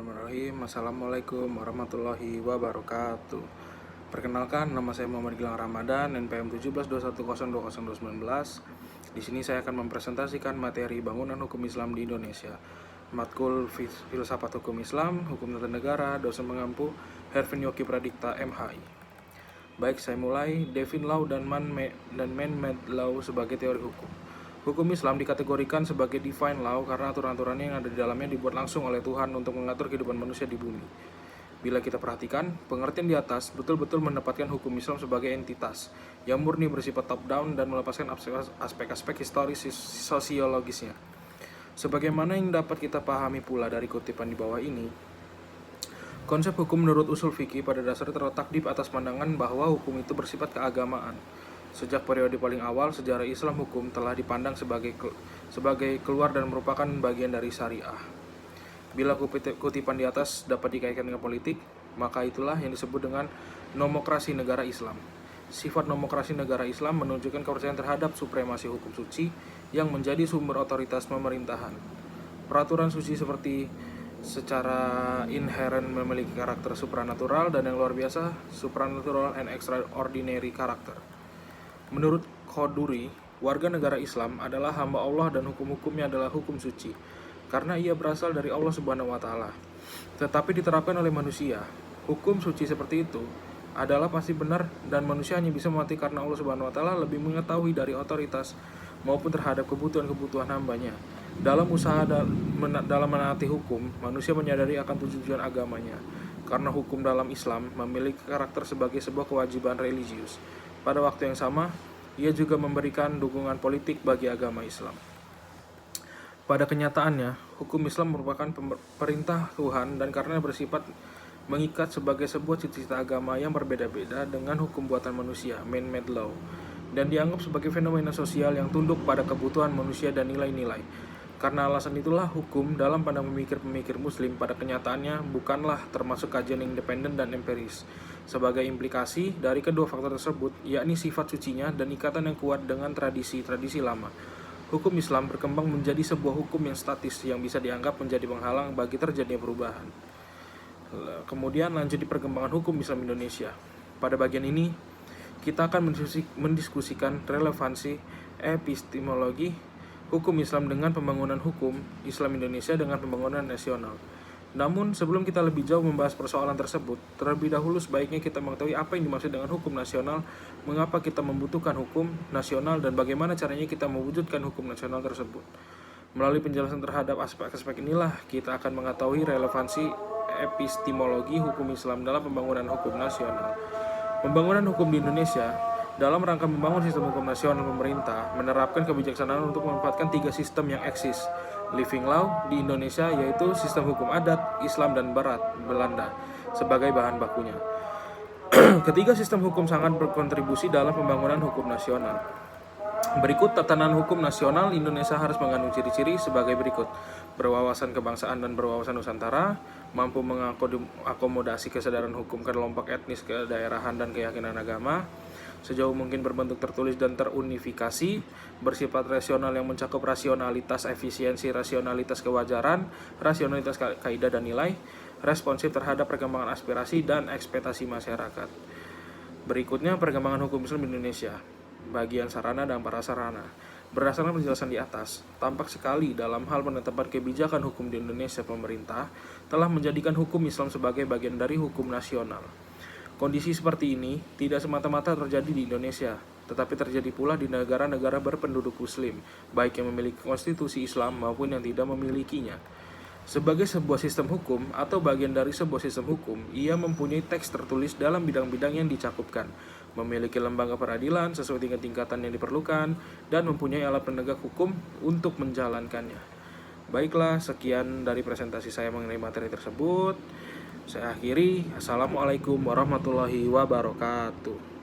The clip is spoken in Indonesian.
Bismillahirrahmanirrahim. Assalamualaikum warahmatullahi wabarakatuh. Perkenalkan, nama saya Muhammad Gilang Ramadan, NPM 1721020219. Di sini saya akan mempresentasikan materi bangunan hukum Islam di Indonesia. Matkul Filsafat Hukum Islam, Hukum Tata Negara, dosen pengampu Hervin Yoki Pradikta, MHI. Baik, saya mulai. Devin Law dan Man-Made Law sebagai teori hukum. Hukum Islam dikategorikan sebagai divine law karena aturan-aturannya yang ada di dalamnya dibuat langsung oleh Tuhan untuk mengatur kehidupan manusia di bumi. Bila kita perhatikan, pengertian di atas betul-betul mendapatkan hukum Islam sebagai entitas yang murni bersifat top-down dan melepaskan aspek-aspek historis sosiologisnya. Sebagaimana yang dapat kita pahami pula dari kutipan di bawah ini, konsep hukum menurut usul fikih pada dasarnya terletak di atas pandangan bahwa hukum itu bersifat keagamaan. Sejak periode paling awal, sejarah Islam hukum telah dipandang sebagai keluar dan merupakan bagian dari syariah. Bila kutipan di atas dapat dikaitkan dengan politik, maka itulah yang disebut dengan nomokrasi negara Islam. Sifat nomokrasi negara Islam menunjukkan kepercayaan terhadap supremasi hukum suci yang menjadi sumber otoritas pemerintahan. Peraturan suci seperti secara inheren memiliki karakter supranatural dan yang luar biasa, supranatural and extraordinary karakter. Menurut Qaduri, warga negara Islam adalah hamba Allah dan hukum-hukumnya adalah hukum suci, karena ia berasal dari Allah Subhanahu wa Ta'ala. Tetapi diterapkan oleh manusia, hukum suci seperti itu adalah pasti benar dan manusia hanya bisa mematuhi karena Allah Subhanahu wa Ta'ala lebih mengetahui dari otoritas maupun terhadap kebutuhan-kebutuhan hambanya. Dalam usaha dalam menaati hukum, manusia menyadari akan tujuan agamanya, karena hukum dalam Islam memiliki karakter sebagai sebuah kewajiban religius. Pada waktu yang sama, ia juga memberikan dukungan politik bagi agama Islam. Pada kenyataannya, hukum Islam merupakan perintah Tuhan dan karena bersifat mengikat sebagai sebuah cita-cita agama yang berbeda-beda dengan hukum buatan manusia, man-made law, dan dianggap sebagai fenomena sosial yang tunduk pada kebutuhan manusia dan nilai-nilai. Karena alasan itulah hukum dalam pandang pemikir-pemikir muslim pada kenyataannya bukanlah termasuk kajian yang independen dan empiris. Sebagai implikasi dari kedua faktor tersebut, yakni sifat sucinya dan ikatan yang kuat dengan tradisi-tradisi lama, hukum Islam berkembang menjadi sebuah hukum yang statis yang bisa dianggap menjadi penghalang bagi terjadinya perubahan. Kemudian lanjut di perkembangan hukum Islam Indonesia. Pada bagian ini, kita akan mendiskusikan relevansi epistemologi hukum Islam dengan pembangunan hukum Islam Indonesia dengan pembangunan nasional. Namun, sebelum kita lebih jauh membahas persoalan tersebut, terlebih dahulu sebaiknya kita mengetahui apa yang dimaksud dengan hukum nasional, mengapa kita membutuhkan hukum nasional, dan bagaimana caranya kita mewujudkan hukum nasional tersebut. Melalui penjelasan terhadap aspek-aspek inilah, kita akan mengetahui relevansi epistemologi hukum Islam dalam pembangunan hukum nasional. Pembangunan hukum di Indonesia dalam rangka membangun sistem hukum nasional, pemerintah menerapkan kebijaksanaan untuk memanfaatkan 3 sistem yang eksis living law di Indonesia, yaitu sistem hukum adat, Islam, dan Barat, Belanda, sebagai bahan bakunya. Ketiga sistem hukum sangat berkontribusi dalam pembangunan hukum nasional. Berikut tatanan hukum nasional Indonesia harus mengandung ciri-ciri sebagai berikut: berwawasan kebangsaan dan berwawasan Nusantara, mampu mengakomodasi kesadaran hukum ke kelompok etnis, kedaerahan, dan keyakinan agama, sejauh mungkin berbentuk tertulis dan terunifikasi, bersifat rasional yang mencakup rasionalitas efisiensi, rasionalitas kewajaran, rasionalitas kaidah dan nilai, responsif terhadap perkembangan aspirasi dan ekspektasi masyarakat. Berikutnya perkembangan hukum Islam di Indonesia, bagian sarana dan prasarana. Berdasarkan penjelasan di atas, tampak sekali dalam hal penetapan kebijakan hukum di Indonesia, pemerintah telah menjadikan hukum Islam sebagai bagian dari hukum nasional. Kondisi seperti ini tidak semata-mata terjadi di Indonesia, tetapi terjadi pula di negara-negara berpenduduk muslim, baik yang memiliki konstitusi Islam maupun yang tidak memilikinya. Sebagai sebuah sistem hukum atau bagian dari sebuah sistem hukum, ia mempunyai teks tertulis dalam bidang-bidang yang dicakupkan, memiliki lembaga peradilan sesuai dengan tingkatan yang diperlukan, dan mempunyai alat penegak hukum untuk menjalankannya. Baiklah, sekian dari presentasi saya mengenai materi tersebut. Saya akhiri. Assalamualaikum warahmatullahi wabarakatuh.